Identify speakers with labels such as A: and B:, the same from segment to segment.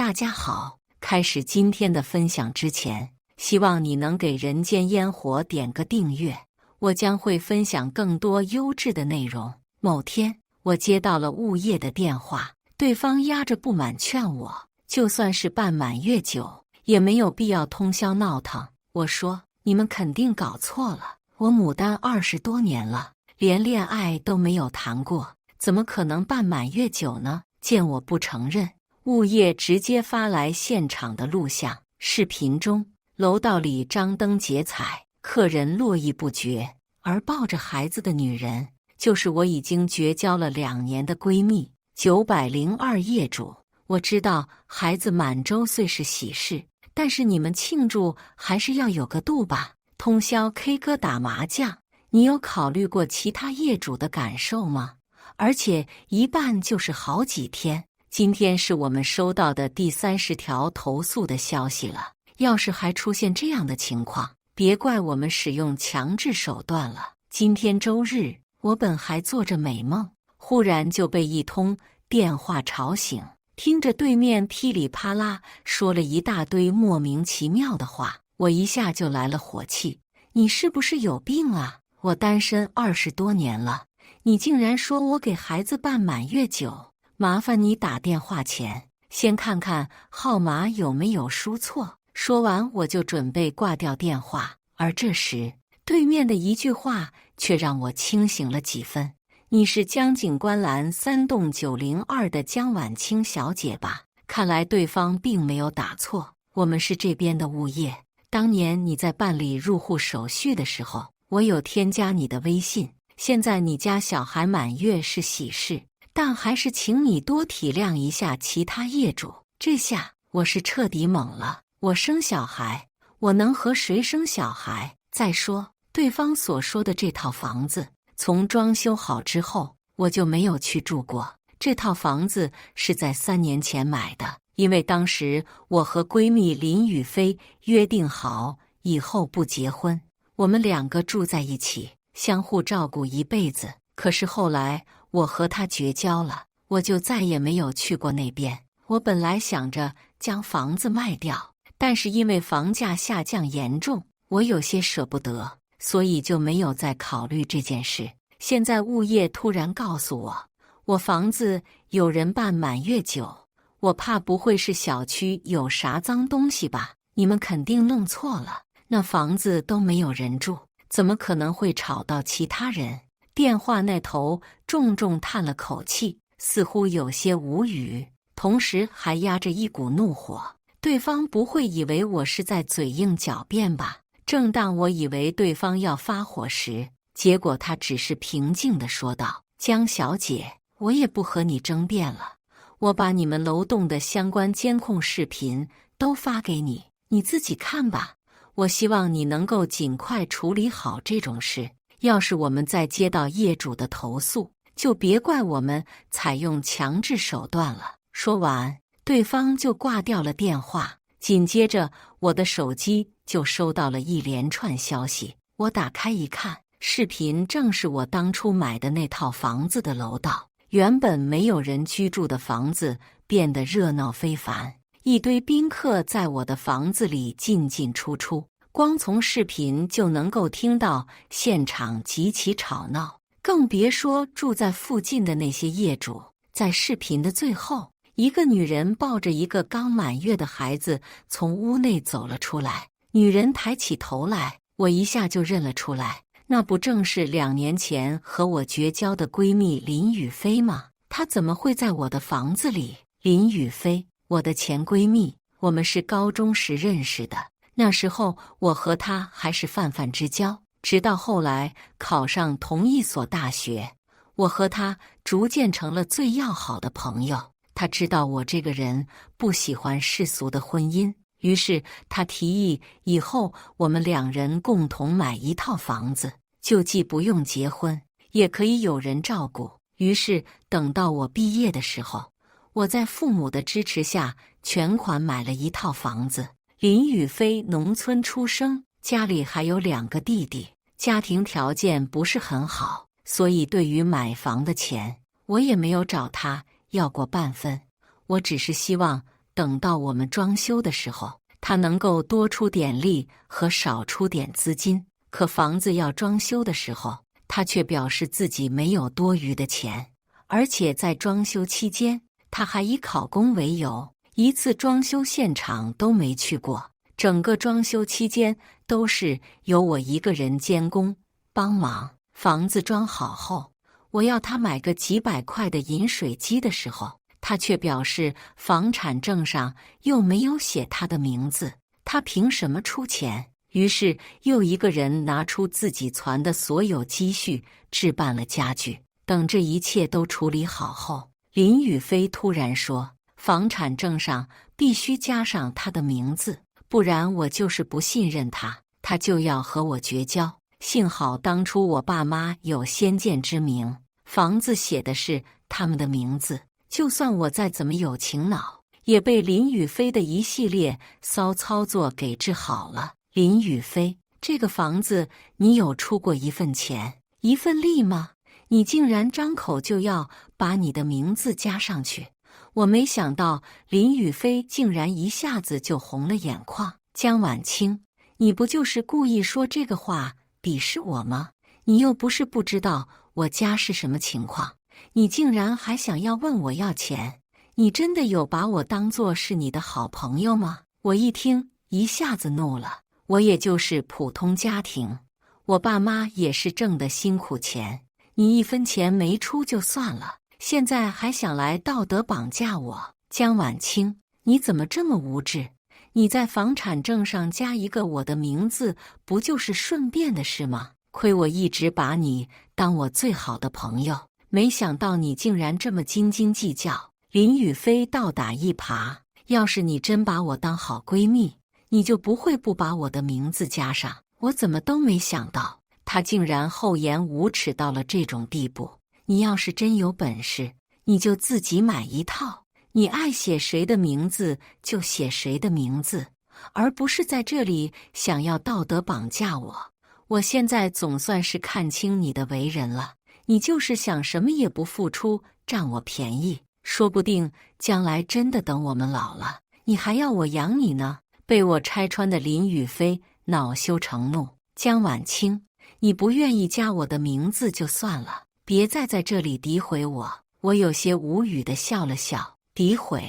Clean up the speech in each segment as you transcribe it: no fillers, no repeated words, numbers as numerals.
A: 大家好，开始今天的分享之前，希望你能给人间烟火点个订阅，我将会分享更多优质的内容。某天，我接到了物业的电话，对方压着不满劝我，就算是办满月酒，也没有必要通宵闹腾。我说，你们肯定搞错了，我牡丹20多年了，连恋爱都没有谈过，怎么可能办满月酒呢？见我不承认，物业直接发来现场的录像。视频中，楼道里张灯结彩，客人络绎不绝，而抱着孩子的女人，就是我已经绝交了2年的闺蜜902业主。我知道孩子满周岁是喜事，但是你们庆祝还是要有个度吧。通宵 K 歌打麻将，你有考虑过其他业主的感受吗？而且一办就是好几天。今天是我们收到的第30条投诉的消息了。要是还出现这样的情况，别怪我们使用强制手段了。今天周日，我本还做着美梦，忽然就被一通电话吵醒，听着对面噼里啪啦说了一大堆莫名其妙的话，我一下就来了火气。你是不是有病啊？我单身20多年了，你竟然说我给孩子办满月酒，麻烦你打电话前先看看号码有没有输错。说完我就准备挂掉电话，而这时对面的一句话却让我清醒了几分。你是江景观栏3栋902的江婉清小姐吧？看来对方并没有打错，我们是这边的物业。当年你在办理入户手续的时候，我有添加你的微信。现在你家小孩满月是喜事，但还是请你多体谅一下其他业主。这下我是彻底懵了。我生小孩，我能和谁生小孩？再说，对方所说的这套房子，从装修好之后，我就没有去住过。这套房子是在3年前买的，因为当时我和闺蜜林雨飞约定好，以后不结婚，我们2个住在一起，相互照顾一辈子。可是后来我和他绝交了，我就再也没有去过那边。我本来想着将房子卖掉，但是因为房价下降严重，我有些舍不得，所以就没有再考虑这件事。现在物业突然告诉我，我房子有人办满月酒，我怕不会是小区有啥脏东西吧？你们肯定弄错了，那房子都没有人住，怎么可能会吵到其他人？电话那头重重叹了口气，似乎有些无语，同时还压着一股怒火。对方不会以为我是在嘴硬狡辩吧？正当我以为对方要发火时，结果他只是平静地说道：江小姐，我也不和你争辩了，我把你们楼栋的相关监控视频都发给你，你自己看吧。我希望你能够尽快处理好这种事，要是我们再接到业主的投诉，就别怪我们采用强制手段了。说完，对方就挂掉了电话。紧接着，我的手机就收到了一连串消息。我打开一看，视频正是我当初买的那套房子的楼道。原本没有人居住的房子变得热闹非凡，一堆宾客在我的房子里进进出出，光从视频就能够听到现场极其吵闹，更别说住在附近的那些业主。在视频的最后，一个女人抱着一个刚满月的孩子从屋内走了出来。女人抬起头来，我一下就认了出来，那不正是2年前和我绝交的闺蜜林雨飞吗？她怎么会在我的房子里？林雨飞，我的前闺蜜，我们是高中时认识的，那时候我和她还是泛泛之交，直到后来考上同一所大学，我和她逐渐成了最要好的朋友。他知道我这个人不喜欢世俗的婚姻，于是他提议以后我们2人共同买一套房子，就既不用结婚，也可以有人照顾。于是等到我毕业的时候，我在父母的支持下全款买了一套房子。林雨飞农村出生，家里还有2个弟弟，家庭条件不是很好，所以对于买房的钱，我也没有找他要过半分。我只是希望等到我们装修的时候，他能够多出点力和少出点资金。可房子要装修的时候，他却表示自己没有多余的钱，而且在装修期间，他还以考公为由，一次装修现场都没去过。整个装修期间都是由我一个人监工帮忙。房子装好后，我要他买个几百块的饮水机的时候，他却表示房产证上又没有写他的名字，他凭什么出钱？于是又一个人拿出自己攒的所有积蓄置办了家具。等这一切都处理好后，林宇飞突然说，房产证上必须加上他的名字，不然我就是不信任他，他就要和我绝交。幸好当初我爸妈有先见之明，房子写的是他们的名字，就算我再怎么有情脑，也被林宇飞的一系列骚操作给治好了。林宇飞，这个房子你有出过一份钱、一份力吗？你竟然张口就要把你的名字加上去！我没想到林宇飞竟然一下子就红了眼眶。江晚清，你不就是故意说这个话鄙视我吗？你又不是不知道我家是什么情况，你竟然还想要问我要钱，你真的有把我当作是你的好朋友吗？我一听一下子怒了，我也就是普通家庭，我爸妈也是挣的辛苦钱，你一分钱没出就算了，现在还想来道德绑架我。江晚清，你怎么这么无知？你在房产证上加一个我的名字，不就是顺便的事吗？亏我一直把你当我最好的朋友，没想到你竟然这么斤斤计较。林宇飞倒打一耙，要是你真把我当好闺蜜，你就不会不把我的名字加上。我怎么都没想到，他竟然厚颜无耻到了这种地步。你要是真有本事，你就自己买一套，你爱写谁的名字就写谁的名字，而不是在这里想要道德绑架我。我现在总算是看清你的为人了，你就是想什么也不付出，占我便宜，说不定将来真的等我们老了，你还要我养你呢。被我拆穿的林宇飞恼羞成怒。江晚清，你不愿意加我的名字就算了，别再在这里诋毁我。我有些无语地笑了笑。诋毁？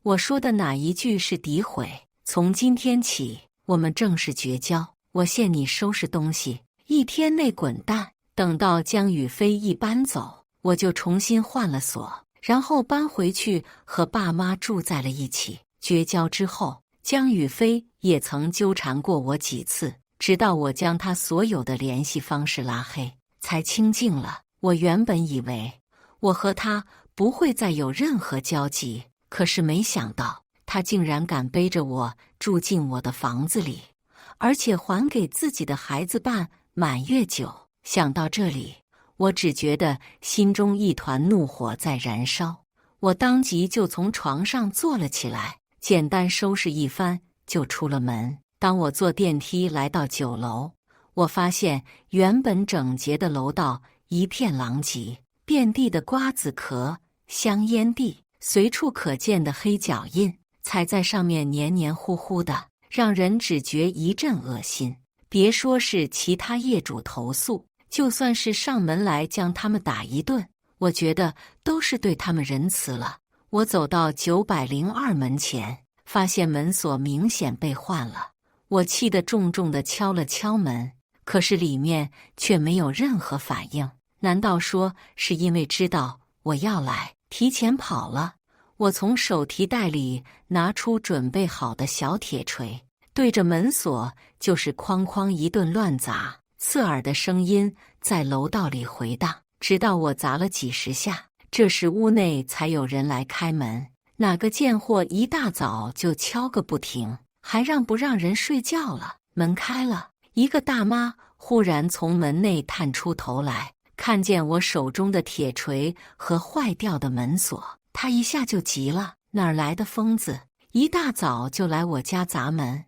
A: 我说的哪一句是诋毁？从今天起，我们正式绝交，我限你收拾东西，1天内滚蛋。等到江宇飞一搬走，我就重新换了锁，然后搬回去和爸妈住在了一起。绝交之后，江宇飞也曾纠缠过我几次，直到我将他所有的联系方式拉黑，才清静了。我原本以为我和他不会再有任何交集，可是没想到他竟然敢背着我住进我的房子里，而且还给自己的孩子办满月酒。想到这里，我只觉得心中一团怒火在燃烧，我当即就从床上坐了起来，简单收拾一番就出了门。当我坐电梯来到9楼，我发现原本整洁的楼道一片狼藉，遍地的瓜子壳、香烟蒂，随处可见的黑脚印，踩在上面黏黏糊糊的，让人只觉一阵恶心。别说是其他业主投诉，就算是上门来将他们打一顿，我觉得都是对他们仁慈了。我走到902门前，发现门锁明显被换了，我气得重重地敲了敲门，可是里面却没有任何反应。难道说是因为知道我要来，提前跑了？我从手提袋里拿出准备好的小铁锤，对着门锁就是哐哐一顿乱砸，刺耳的声音在楼道里回荡，直到我砸了几十下，这时屋内才有人来开门。哪个贱货一大早就敲个不停，还让不让人睡觉了？门开了，一个大妈忽然从门内探出头来，看见我手中的铁锤和坏掉的门锁，她一下就急了，哪儿来的疯子，一大早就来我家砸门？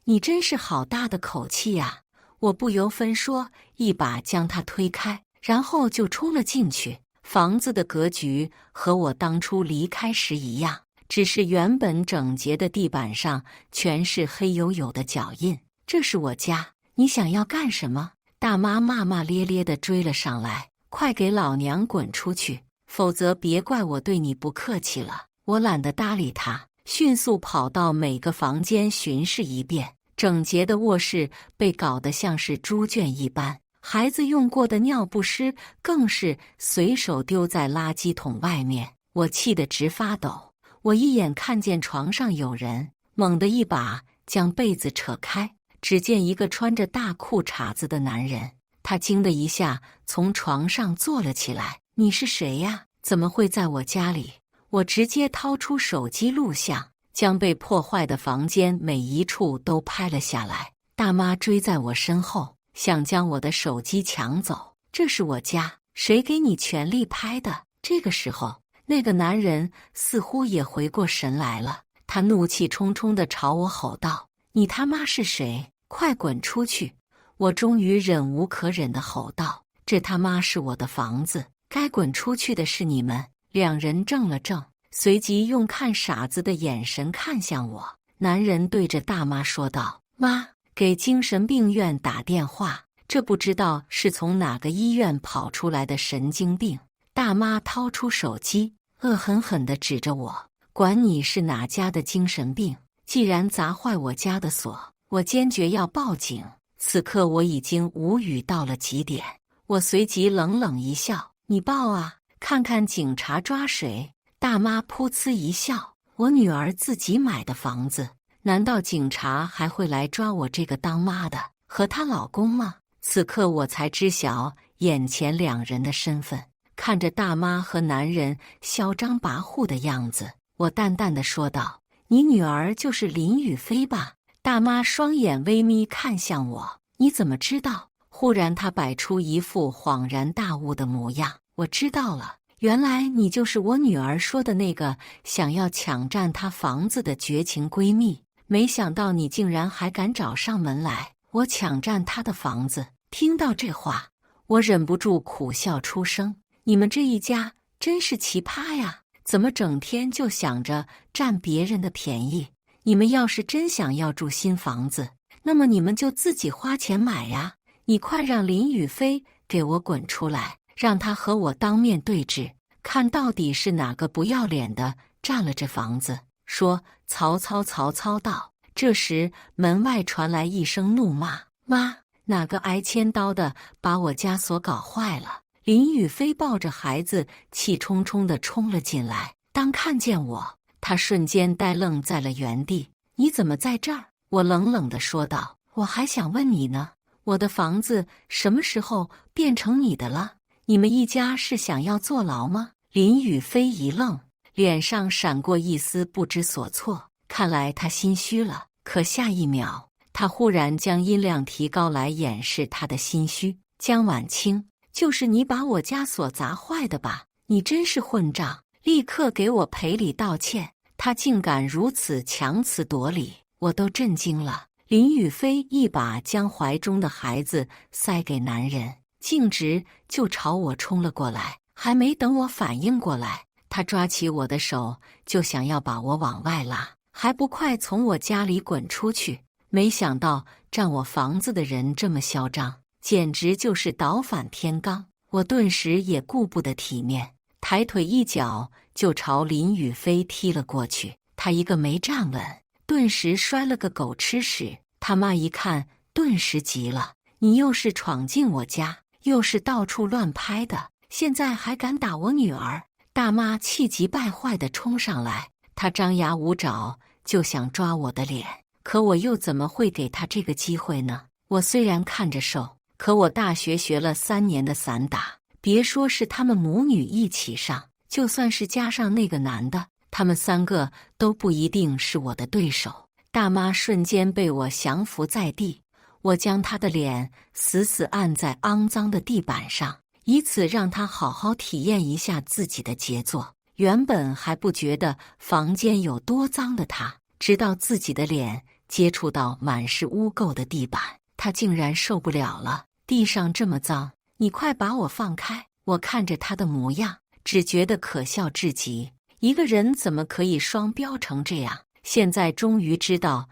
A: 你真是好大的口气呀！我不由分说，一把将他推开，然后就冲了进去。房子的格局和我当初离开时一样，只是原本整洁的地板上全是黑黝黝的脚印。这是我家，你想要干什么？大妈骂骂咧咧地追了上来，快给老娘滚出去，否则别怪我对你不客气了。我懒得搭理她，迅速跑到每个房间巡视一遍。整洁的卧室被搞得像是猪圈一般，孩子用过的尿不湿更是随手丢在垃圾桶外面。我气得直发抖。我一眼看见床上有人，猛地一把将被子扯开，只见一个穿着大裤衩子的男人。他惊得一下从床上坐了起来。你是谁呀？怎么会在我家里？我直接掏出手机录像，将被破坏的房间每一处都拍了下来。大妈追在我身后，想将我的手机抢走。这是我家，谁给你权利拍的？这个时候，那个男人似乎也回过神来了，他怒气冲冲地朝我吼道：“你他妈是谁？快滚出去！”我终于忍无可忍地吼道：“这他妈是我的房子，该滚出去的是你们！”两人怔了怔，随即用看傻子的眼神看向我。男人对着大妈说道：“妈，给精神病院打电话，这不知道是从哪个医院跑出来的神经病。”大妈掏出手机，恶狠狠地指着我：“管你是哪家的精神病，既然砸坏我家的锁，我坚决要报警。”此刻我已经无语到了极点，我随即冷冷一笑：“你报啊，看看警察抓谁。”大妈噗呲一笑：“我女儿自己买的房子，难道警察还会来抓我这个当妈的和她老公吗？”此刻我才知晓眼前两人的身份。看着大妈和男人嚣张跋扈的样子，我淡淡的说道：“你女儿就是林雨飞吧？”大妈双眼微眯看向我：“你怎么知道？”忽然她摆出一副恍然大悟的模样：“我知道了，原来你就是我女儿说的那个想要抢占她房子的绝情闺蜜。没想到你竟然还敢找上门来，我抢占她的房子。”听到这话，我忍不住苦笑出声：“你们这一家真是奇葩呀！怎么整天就想着占别人的便宜？你们要是真想要住新房子，那么你们就自己花钱买呀！你快让林雨飞给我滚出来，让他和我当面对质，看到底是哪个不要脸的占了这房子。”说曹操道。这时门外传来一声怒骂：“妈，哪个挨千刀的把我家锁搞坏了？”林雨飞抱着孩子气冲冲地冲了进来，当看见我，他瞬间呆愣在了原地。“你怎么在这儿？”我冷冷地说道。“我还想问你呢，我的房子什么时候变成你的了？你们一家是想要坐牢吗？”林雨飞一愣，脸上闪过一丝不知所措，看来他心虚了。可下一秒，他忽然将音量提高来掩饰他的心虚：“江晚清，就是你把我家锁砸坏的吧？你真是混账！立刻给我赔礼道歉！”他竟敢如此强词夺理，我都震惊了。林雨飞一把将怀中的孩子塞给男人，径直就朝我冲了过来。还没等我反应过来，他抓起我的手就想要把我往外拉，还不快从我家里滚出去！没想到占我房子的人这么嚣张，简直就是倒反天罡。我顿时也顾不得体面，抬腿一脚就朝林雨飞踢了过去。他一个没站稳，顿时摔了个狗吃屎。他妈一看，顿时急了：“你又是闯进我家，又是到处乱拍的，现在还敢打我女儿！”大妈气急败坏地冲上来，她张牙舞爪就想抓我的脸，可我又怎么会给她这个机会呢？我虽然看着瘦，可我大学学了3年的散打，别说是他们母女一起上，就算是加上那个男的，他们3个都不一定是我的对手。大妈瞬间被我降服在地，我将她的脸死死按在肮脏的地板上，以此让她好好体验一下自己的杰作。原本还不觉得房间有多脏的她，直到自己的脸接触到满是污垢的地板，她竟然受不了了。“地上这么脏，你快把我放开！”我看着她的模样，只觉得可笑至极。一个人怎么可以双标成这样？现在终于知道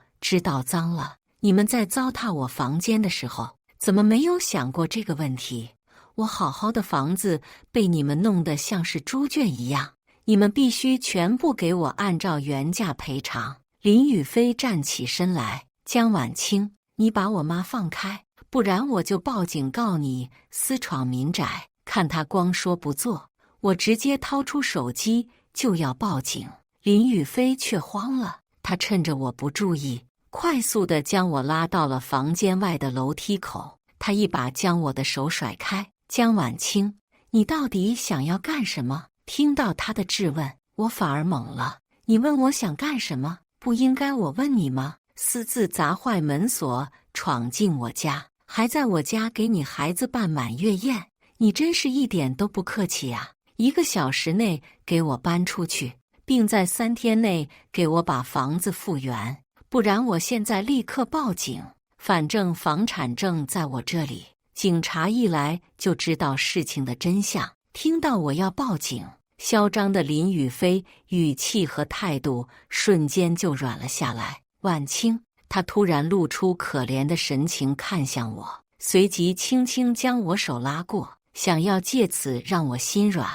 A: 脏了。你们在糟蹋我房间的时候，怎么没有想过这个问题？我好好的房子被你们弄得像是猪圈一样，你们必须全部给我按照原价赔偿。林雨飞站起身来，江晚清，你把我妈放开，不然我就报警告你私闯民宅。看他光说不做，我直接掏出手机就要报警。林雨飞却慌了，他趁着我不注意，快速地将我拉到了房间外的楼梯口。他一把将我的手甩开。江晚清，你到底想要干什么？听到他的质问，我反而懵了。你问我想干什么？不应该我问你吗？私自砸坏门锁，闯进我家，还在我家给你孩子办满月宴，你真是一点都不客气呀！1个小时内给我搬出去，并在3天内给我把房子复原，不然我现在立刻报警。反正房产证在我这里，警察一来就知道事情的真相。听到我要报警，嚣张的林雨飞语气和态度瞬间就软了下来。晚清，他突然露出可怜的神情看向我，随即轻轻将我手拉过，想要借此让我心软。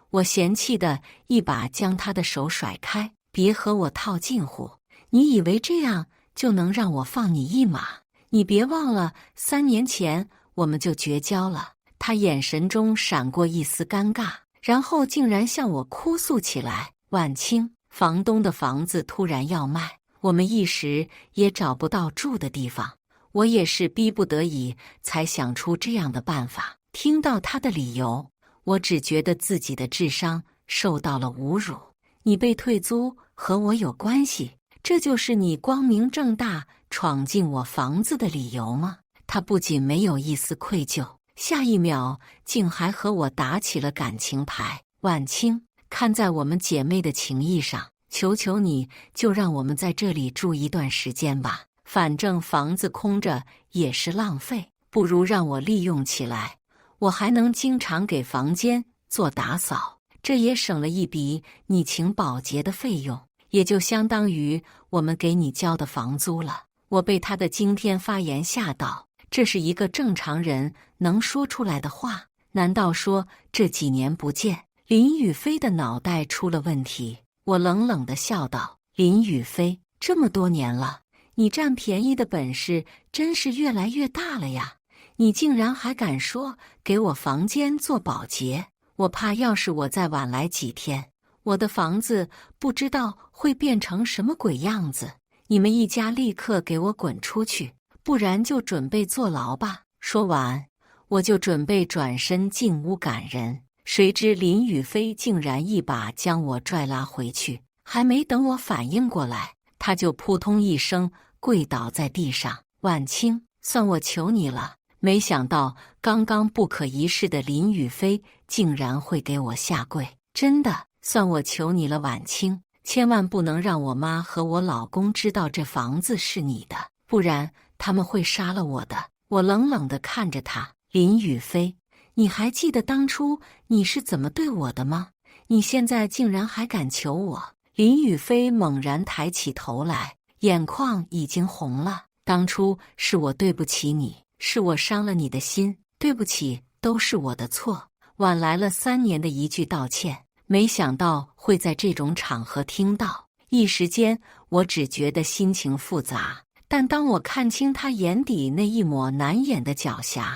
A: 我嫌弃的一把将他的手甩开，别和我套近乎，你以为这样就能让我放你一马？你别忘了3年前我们就绝交了。他眼神中闪过一丝尴尬，然后竟然向我哭诉起来。晚清，房东的房子突然要卖，我们一时也找不到住的地方，我也是逼不得已才想出这样的办法。听到他的理由，我只觉得自己的智商受到了侮辱。你被退租和我有关系？这就是你光明正大闯进我房子的理由吗？他不仅没有一丝愧疚，下一秒竟还和我打起了感情牌。晚清，看在我们姐妹的情谊上，求求你就让我们在这里住一段时间吧，反正房子空着也是浪费，不如让我利用起来，我还能经常给房间做打扫，这也省了一笔你请保洁的费用，也就相当于我们给你交的房租了。我被他的惊天发言吓到，这是一个正常人能说出来的话？难道说这几年不见，林雨飞的脑袋出了问题？我冷冷地笑道：林雨飞，这么多年了，你占便宜的本事真是越来越大了呀！你竟然还敢说给我房间做保洁，我怕要是我再晚来几天，我的房子不知道会变成什么鬼样子。你们一家立刻给我滚出去，不然就准备坐牢吧。说完，我就准备转身进屋赶人，谁知林雨飞竟然一把将我拽拉回去，还没等我反应过来，他就扑通一声跪倒在地上。晚清，算我求你了。没想到刚刚不可一世的林雨飞竟然会给我下跪，真的，算我求你了，晚清，千万不能让我妈和我老公知道这房子是你的，不然他们会杀了我的。我冷冷地看着他，林雨飞，你还记得当初你是怎么对我的吗？你现在竟然还敢求我？林雨飞猛然抬起头来，眼眶已经红了。当初是我对不起你，是我伤了你的心，对不起，都是我的错。晚来了3年的一句道歉，没想到会在这种场合听到，一时间我只觉得心情复杂。但当我看清他眼底那一抹难掩的狡黠，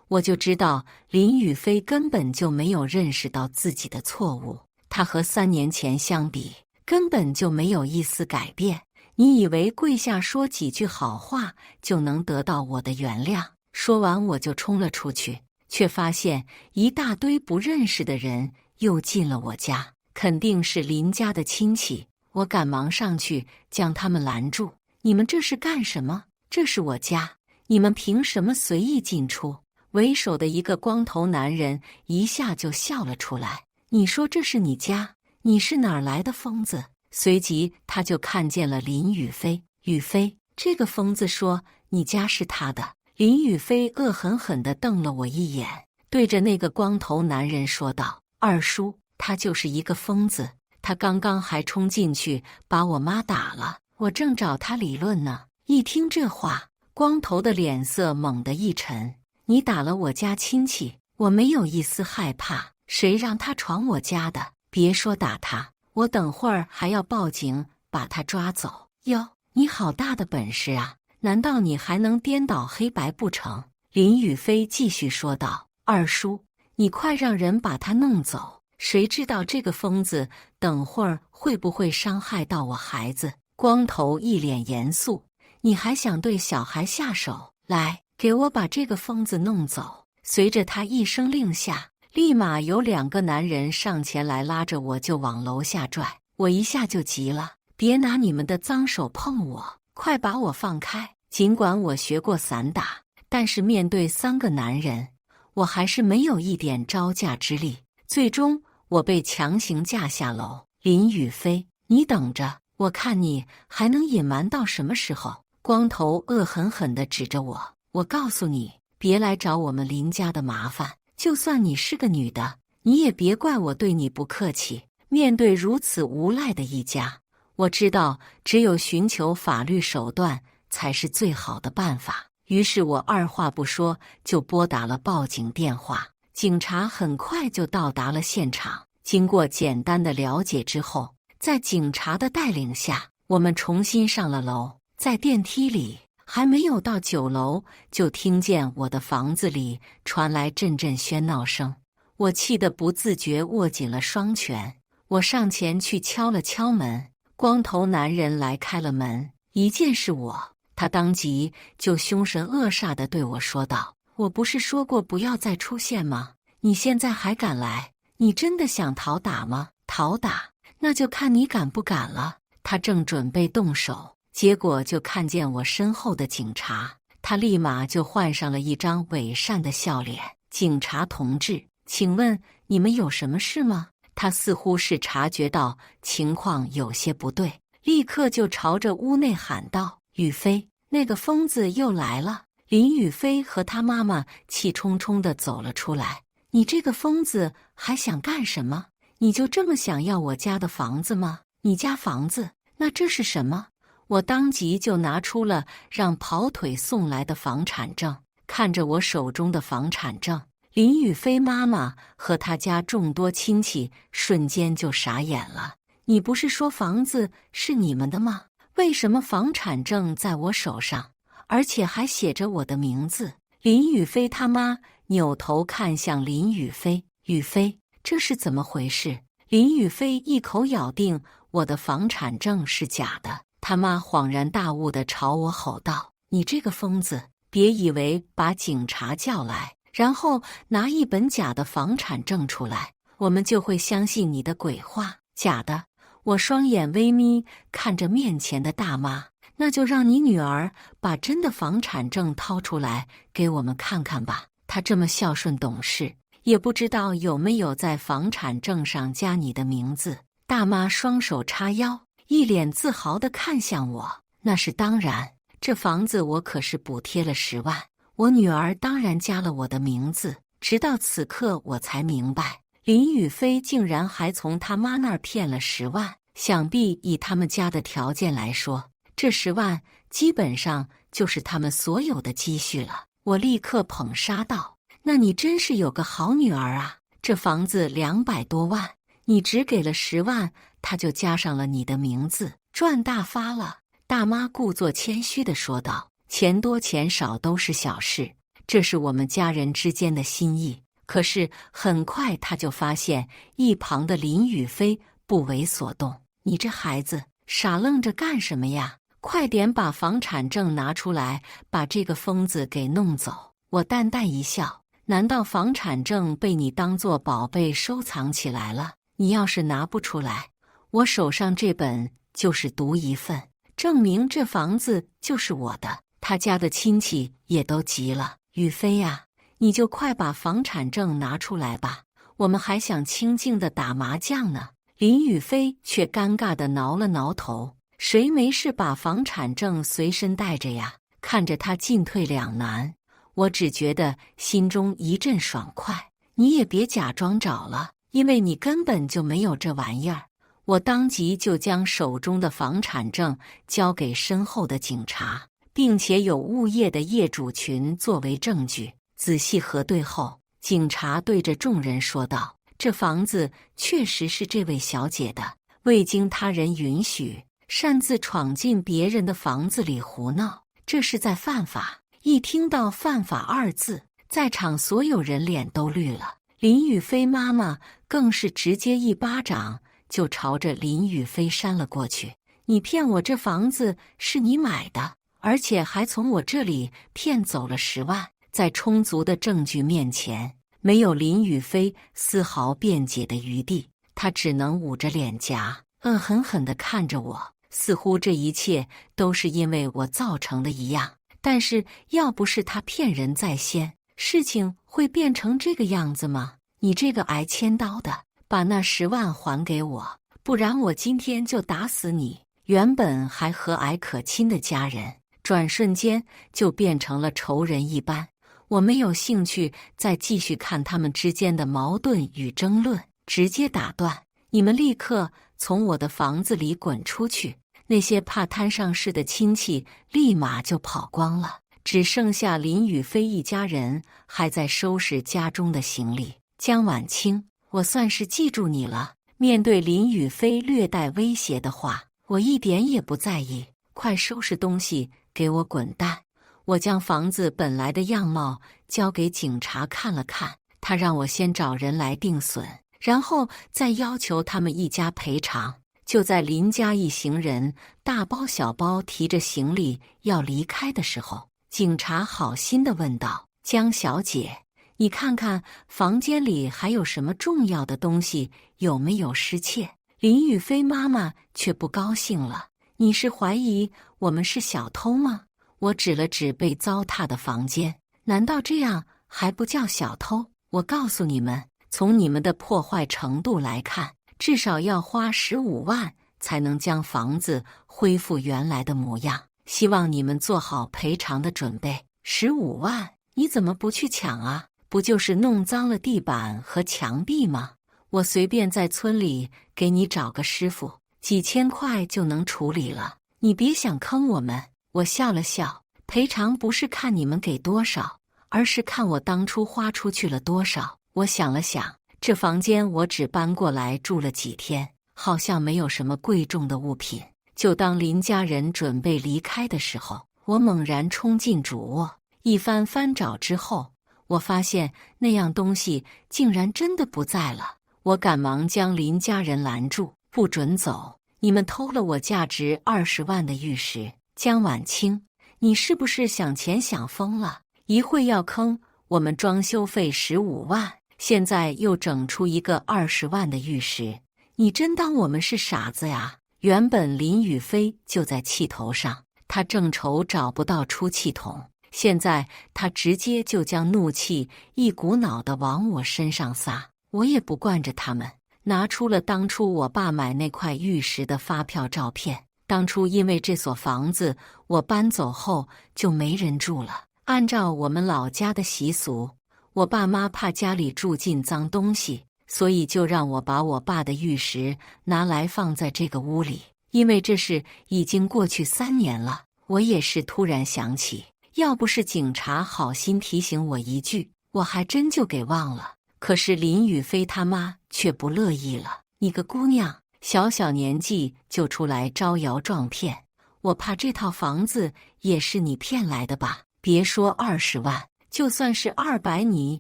A: 我就知道林雨飞根本就没有认识到自己的错误。他和3年前相比，根本就没有一丝改变。你以为跪下说几句好话就能得到我的原谅？说完我就冲了出去，却发现一大堆不认识的人又进了我家，肯定是林家的亲戚。我赶忙上去将他们拦住。你们这是干什么？这是我家，你们凭什么随意进出？为首的一个光头男人一下就笑了出来。你说这是你家？你是哪儿来的疯子？随即他就看见了林雨飞。雨飞，这个疯子说你家是他的。林雨飞恶狠狠地瞪了我一眼，对着那个光头男人说道：二叔，他就是一个疯子，他刚刚还冲进去把我妈打了，我正找他理论呢。一听这话，光头的脸色猛地一沉。你打了我家亲戚，我没有一丝害怕，谁让他闯我家的？别说打他，我等会儿还要报警把他抓走。哟，你好大的本事啊！难道你还能颠倒黑白不成？林宇飞继续说道。二叔，你快让人把他弄走，谁知道这个疯子等会儿会不会伤害到我孩子？光头一脸严肃，你还想对小孩下手？来，给我把这个疯子弄走！随着他一声令下，立马有2个男人上前来拉着我就往楼下拽。我一下就急了，别拿你们的脏手碰我，快把我放开！尽管我学过散打，但是面对3个男人，我还是没有一点招架之力。最终我被强行架下楼。林宇飞，你等着，我看你还能隐瞒到什么时候？光头恶狠狠地指着我，我告诉你，别来找我们林家的麻烦，就算你是个女的，你也别怪我对你不客气。面对如此无赖的一家，我知道只有寻求法律手段才是最好的办法。于是我二话不说就拨打了报警电话，警察很快就到达了现场。经过简单的了解之后，在警察的带领下，我们重新上了楼。在电梯里，还没有到9楼，就听见我的房子里传来阵阵喧闹声。我气得不自觉握紧了双拳。我上前去敲了敲门，光头男人来开了门，一见是我，他当即就凶神恶煞地对我说道：“我不是说过不要再出现吗？你现在还敢来？你真的想讨打吗？讨打，那就看你敢不敢了。”他正准备动手，结果就看见我身后的警察，他立马就换上了一张伪善的笑脸：“警察同志，请问你们有什么事吗？”他似乎是察觉到情况有些不对，立刻就朝着屋内喊道：“宇飞，那个疯子又来了！”林宇飞和他妈妈气冲冲地走了出来。“你这个疯子还想干什么？你就这么想要我家的房子吗？你家房子？那这是什么？”我当即就拿出了让跑腿送来的房产证，看着我手中的房产证，林宇飞妈妈和他家众多亲戚瞬间就傻眼了。“你不是说房子是你们的吗？为什么房产证在我手上，而且还写着我的名字？”林宇飞他妈扭头看向林宇飞：“宇飞，这是怎么回事？”林宇飞一口咬定我的房产证是假的。他妈恍然大悟地朝我吼道：“你这个疯子，别以为把警察叫来，然后拿一本假的房产证出来，我们就会相信你的鬼话。假的！”我双眼微眯，看着面前的大妈：“那就让你女儿把真的房产证掏出来给我们看看吧。她这么孝顺懂事，也不知道有没有在房产证上加你的名字。”大妈双手叉腰，一脸自豪地看向我：“那是当然，这房子我可是补贴了10万，我女儿当然加了我的名字。”直到此刻我才明白，林宇飞竟然还从他妈那儿骗了10万。想必以他们家的条件来说，这10万基本上就是他们所有的积蓄了。我立刻捧杀道：“那你真是有个好女儿啊！这房子200多万，你只给了10万，他就加上了你的名字，赚大发了。”大妈故作谦虚地说道：“钱多钱少都是小事，这是我们家人之间的心意。”可是很快他就发现一旁的林宇飞不为所动：“你这孩子傻愣着干什么呀？快点把房产证拿出来，把这个疯子给弄走。”我淡淡一笑：“难道房产证被你当作宝贝收藏起来了？你要是拿不出来，我手上这本就是独一份，证明这房子就是我的。”他家的亲戚也都急了：“宇飞呀，你就快把房产证拿出来吧，我们还想清静地打麻将呢。”林宇飞却尴尬地挠了挠头：“谁没事把房产证随身带着呀？”看着他进退两难，我只觉得心中一阵爽快。“你也别假装找了，因为你根本就没有这玩意儿。我当即就将手中的房产证交给身后的警察，并且有物业的业主群作为证据。仔细核对后，警察对着众人说道：“这房子确实是这位小姐的，未经他人允许，擅自闯进别人的房子里胡闹，这是在犯法。”一听到"犯法"二字，在场所有人脸都绿了。林雨飞妈妈更是直接一巴掌就朝着林雨飞扇了过去。你骗我，这房子是你买的，而且还从我这里骗走了10万。在充足的证据面前，没有林雨飞丝毫辩解的余地，他只能捂着脸颊，恶狠狠地看着我，似乎这一切都是因为我造成的一样。但是要不是他骗人在先，事情会变成这个样子吗？你这个挨千刀的，把那10万还给我，不然我今天就打死你！原本还和蔼可亲的家人，转瞬间就变成了仇人一般。我没有兴趣再继续看他们之间的矛盾与争论，直接打断：你们立刻从我的房子里滚出去！那些怕摊上事的亲戚立马就跑光了，只剩下林雨飞一家人还在收拾家中的行李。江晚清，我算是记住你了。面对林雨飞略带威胁的话，我一点也不在意。快收拾东西，给我滚蛋！我将房子本来的样貌交给警察看了看，他让我先找人来定损，然后再要求他们一家赔偿。就在林家一行人大包小包提着行李要离开的时候，警察好心地问道：“江小姐，你看看房间里还有什么重要的东西，有没有失窃？”林雨飞妈妈却不高兴了：“你是怀疑我们是小偷吗？”我指了指被糟蹋的房间：“难道这样还不叫小偷？我告诉你们，从你们的破坏程度来看，至少要花15万才能将房子恢复原来的模样。希望你们做好赔偿的准备。15万，你怎么不去抢啊？不就是弄脏了地板和墙壁吗？我随便在村里给你找个师傅，几千块就能处理了。你别想坑我们。”我笑了笑，赔偿不是看你们给多少，而是看我当初花出去了多少。我想了想，这房间我只搬过来住了几天，好像没有什么贵重的物品。就当林家人准备离开的时候，我猛然冲进主卧，一番翻找之后，我发现那样东西竟然真的不在了。我赶忙将林家人拦住：“不准走！你们偷了我价值20万的玉石！”江晚清，你是不是想钱想疯了？一会要坑我们装修费15万，现在又整出一个20万的玉石，你真当我们是傻子呀？原本林雨飞就在气头上，他正愁找不到出气筒，现在他直接就将怒气一股脑地往我身上撒。我也不惯着他们，拿出了当初我爸买那块玉石的发票照片。当初因为这所房子我搬走后就没人住了，按照我们老家的习俗，我爸妈怕家里住进脏东西，所以就让我把我爸的玉石拿来放在这个屋里。因为这事已经过去3年了，我也是突然想起，要不是警察好心提醒我一句，我还真就给忘了。可是林雨飞他妈却不乐意了：“你个姑娘，小小年纪就出来招摇撞骗，我怕这套房子也是你骗来的吧？别说20万，就算是200，你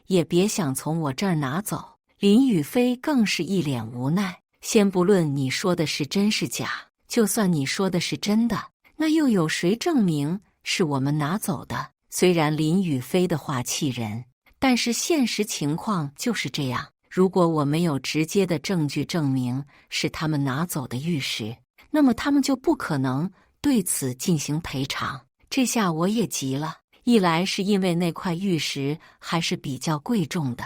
A: 也别想从我这儿拿走。”林雨飞更是一脸无奈：“先不论你说的是真是假，就算你说的是真的，那又有谁证明是我们拿走的？”虽然林雨飞的话气人，但是现实情况就是这样。如果我没有直接的证据证明是他们拿走的玉石，那么他们就不可能对此进行赔偿。这下我也急了，一来是因为那块玉石还是比较贵重的，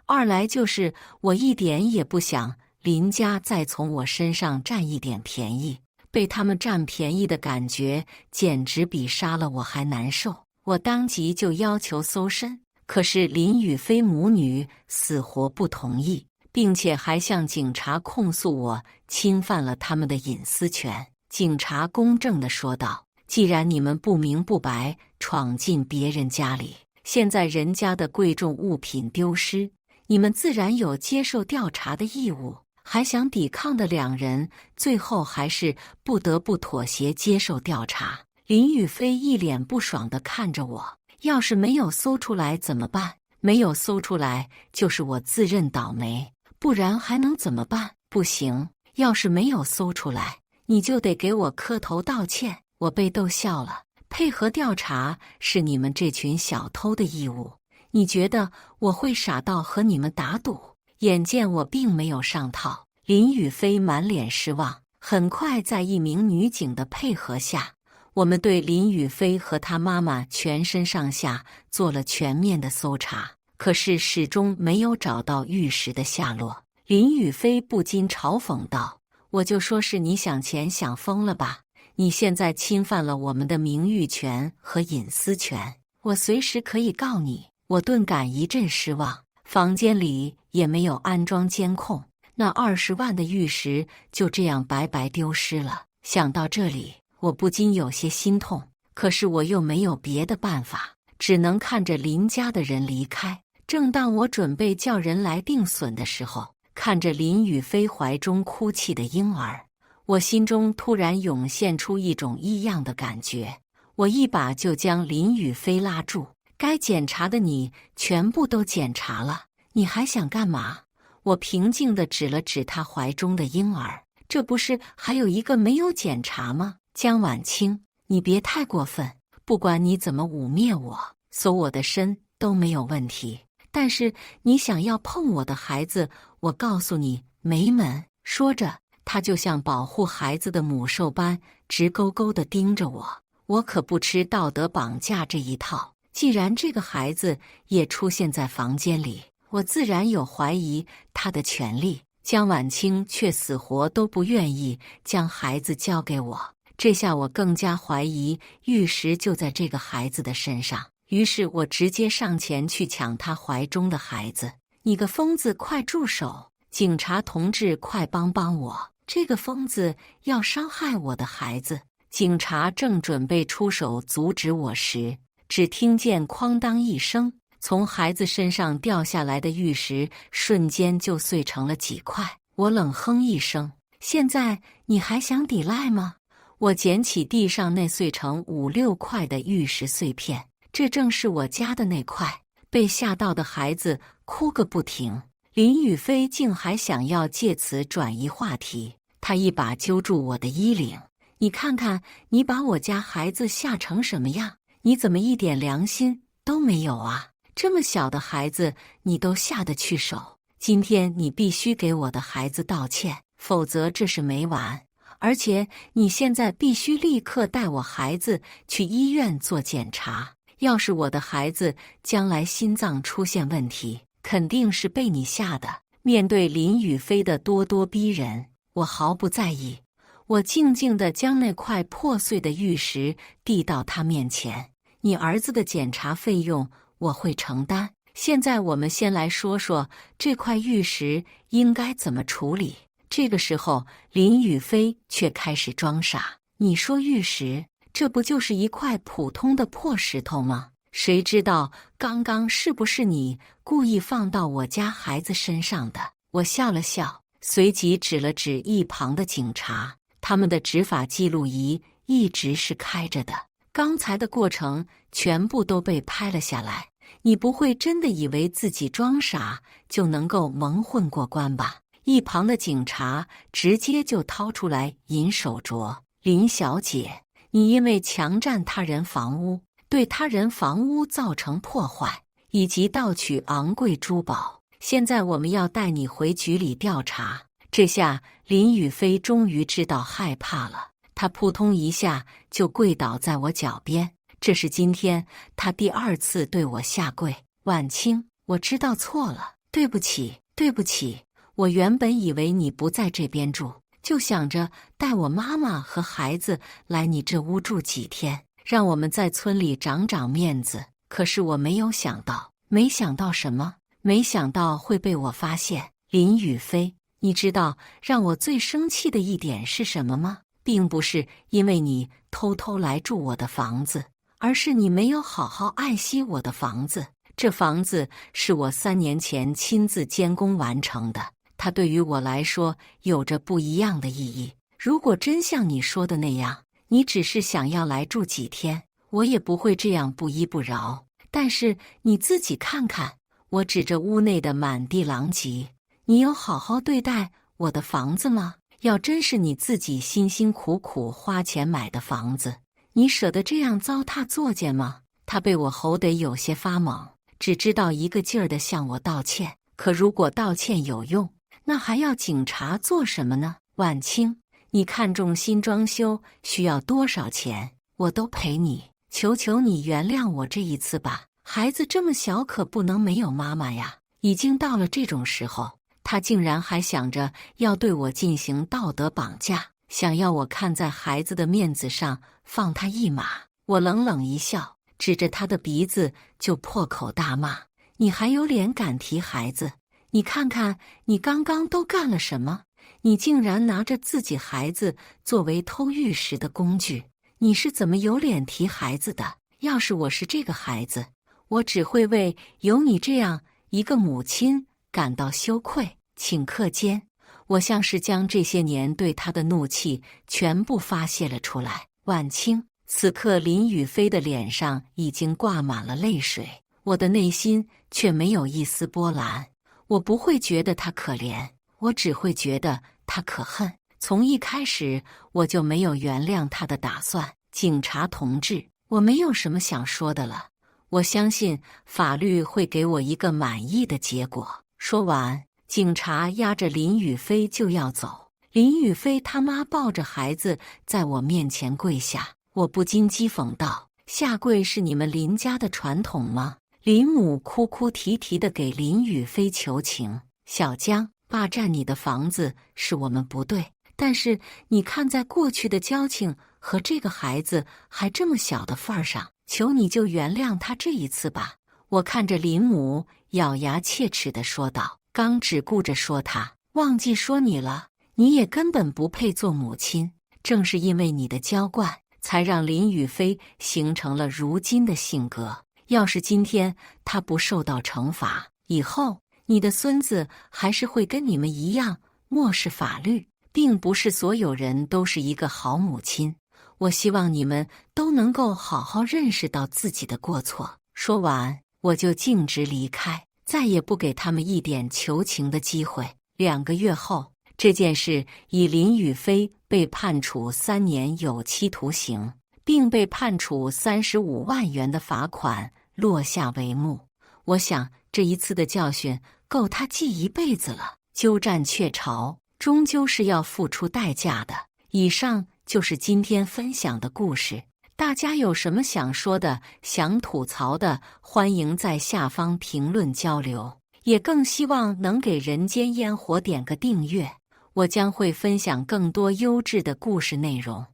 A: 二来就是我一点也不想林家再从我身上占一点便宜。被他们占便宜的感觉简直比杀了我还难受。我当即就要求搜身，可是林雨飞母女死活不同意，并且还向警察控诉我侵犯了他们的隐私权。警察公正地说道：“既然你们不明不白闯进别人家里，现在人家的贵重物品丢失，你们自然有接受调查的义务。”还想抵抗的两人，最后还是不得不妥协接受调查。林宇飞一脸不爽地看着我：“要是没有搜出来怎么办？没有搜出来就是我自认倒霉，不然还能怎么办？不行，要是没有搜出来，你就得给我磕头道歉。”我被逗笑了。配合调查是你们这群小偷的义务，你觉得我会傻到和你们打赌？眼见我并没有上套，林宇飞满脸失望。很快在一名女警的配合下，我们对林宇飞和他妈妈全身上下做了全面的搜查，可是始终没有找到玉石的下落。林宇飞不禁嘲讽道：“我就说是你想钱想疯了吧？你现在侵犯了我们的名誉权和隐私权，我随时可以告你。”我顿感一阵失望。房间里也没有安装监控，那20万的玉石就这样白白丢失了。想到这里，我不禁有些心痛，可是我又没有别的办法，只能看着林家的人离开。正当我准备叫人来定损的时候，看着林宇飞怀中哭泣的婴儿，我心中突然涌现出一种异样的感觉。我一把就将林宇飞拉住：“该检查的你全部都检查了，你还想干嘛？”我平静地指了指他怀中的婴儿：“这不是还有一个没有检查吗？江晚清，你别太过分，不管你怎么污蔑我，搜我的身都没有问题，但是你想要碰我的孩子，我告诉你没门。”说着，他就像保护孩子的母兽般直勾勾地盯着我。我可不吃道德绑架这一套，既然这个孩子也出现在房间里，我自然有怀疑他的权利。江晚清却死活都不愿意将孩子交给我，这下我更加怀疑玉石就在这个孩子的身上。于是我直接上前去抢他怀中的孩子：“你个疯子，快住手！警察同志，快帮帮我！这个疯子要伤害我的孩子！”警察正准备出手阻止我时，只听见哐当一声，从孩子身上掉下来的玉石瞬间就碎成了几块。我冷哼一声：“现在你还想抵赖吗？”我捡起地上那碎成5、6块的玉石碎片，这正是我家的那块。被吓到的孩子哭个不停，林宇飞竟还想要借此转移话题。他一把揪住我的衣领：“你看看，你把我家孩子吓成什么样？你怎么一点良心都没有啊？这么小的孩子你都下得去手？今天你必须给我的孩子道歉，否则这事没完。而且你现在必须立刻带我孩子去医院做检查。要是我的孩子将来心脏出现问题，肯定是被你吓的。”面对林宇飞的咄咄逼人，我毫不在意。我静静地将那块破碎的玉石递到他面前：“你儿子的检查费用我会承担。现在我们先来说说这块玉石应该怎么处理。”这个时候，林宇飞却开始装傻：“你说玉石，这不就是一块普通的破石头吗？谁知道刚刚是不是你故意放到我家孩子身上的？”我笑了笑，随即指了指一旁的警察：“他们的执法记录仪一直是开着的，刚才的过程全部都被拍了下来。你不会真的以为自己装傻就能够蒙混过关吧？”一旁的警察直接就掏出来银手镯：“林小姐，你因为强占他人房屋，对他人房屋造成破坏，以及盗取昂贵珠宝，现在我们要带你回局里调查。”这下林宇飞终于知道害怕了，他扑通一下就跪倒在我脚边。这是今天他第2次对我下跪：“晚清，我知道错了，对不起，对不起。我原本以为你不在这边住，就想着带我妈妈和孩子来你这屋住几天，让我们在村里长长面子。可是我没有想到。”“没想到什么？没想到会被我发现。”林雨飞，你知道让我最生气的一点是什么吗？并不是因为你偷偷来住我的房子，而是你没有好好爱惜我的房子。这房子是我3年前亲自监工完成的，它对于我来说有着不一样的意义。如果真像你说的那样，你只是想要来住几天，我也不会这样不依不饶。但是你自己看看，我指着屋内的满地狼藉，你有好好对待我的房子吗？要真是你自己辛辛苦苦花钱买的房子，你舍得这样糟蹋作践吗？他被我吼得有些发懵，只知道一个劲儿地向我道歉。可如果道歉有用，那还要警察做什么呢？晚清，你看中新装修需要多少钱，我都赔你。求求你原谅我这一次吧。孩子这么小，可不能没有妈妈呀。已经到了这种时候，他竟然还想着要对我进行道德绑架，想要我看在孩子的面子上放他一马。我冷冷一笑，指着他的鼻子就破口大骂：你还有脸敢提孩子？你看看你刚刚都干了什么？你竟然拿着自己孩子作为偷玉石的工具，你是怎么有脸提孩子的？要是我是这个孩子，我只会为有你这样一个母亲感到羞愧。顷刻间，我像是将这些年对他的怒气全部发泄了出来。晚清，此刻林雨飞的脸上已经挂满了泪水，我的内心却没有一丝波澜。我不会觉得他可怜，我只会觉得他可恨。从一开始我就没有原谅他的打算。警察同志，我没有什么想说的了，我相信法律会给我一个满意的结果。说完，警察押着林雨飞就要走。林雨飞他妈抱着孩子在我面前跪下，我不禁讥讽道：下跪是你们林家的传统吗？林母哭哭啼啼地给林雨飞求情：小江，霸占你的房子是我们不对，但是你看在过去的交情和这个孩子还这么小的份儿上，求你就原谅他这一次吧。我看着林母，咬牙切齿地说道。刚只顾着说他，忘记说你了，你也根本不配做母亲。正是因为你的娇惯，才让林雨飞形成了如今的性格。要是今天他不受到惩罚，以后你的孙子还是会跟你们一样漠视法律。并不是所有人都是一个好母亲，我希望你们都能够好好认识到自己的过错。说完，我就径直离开，再也不给他们一点求情的机会。2个月后，这件事以林雨飞被判处3年有期徒刑，并被判处35万元的罚款落下帷幕。我想，这一次的教训够他记一辈子了。鸠占鹊巢，终究是要付出代价的。以上就是今天分享的故事，大家有什么想说的、想吐槽的，欢迎在下方评论交流。也更希望能给人间烟火点个订阅，我将会分享更多优质的故事内容。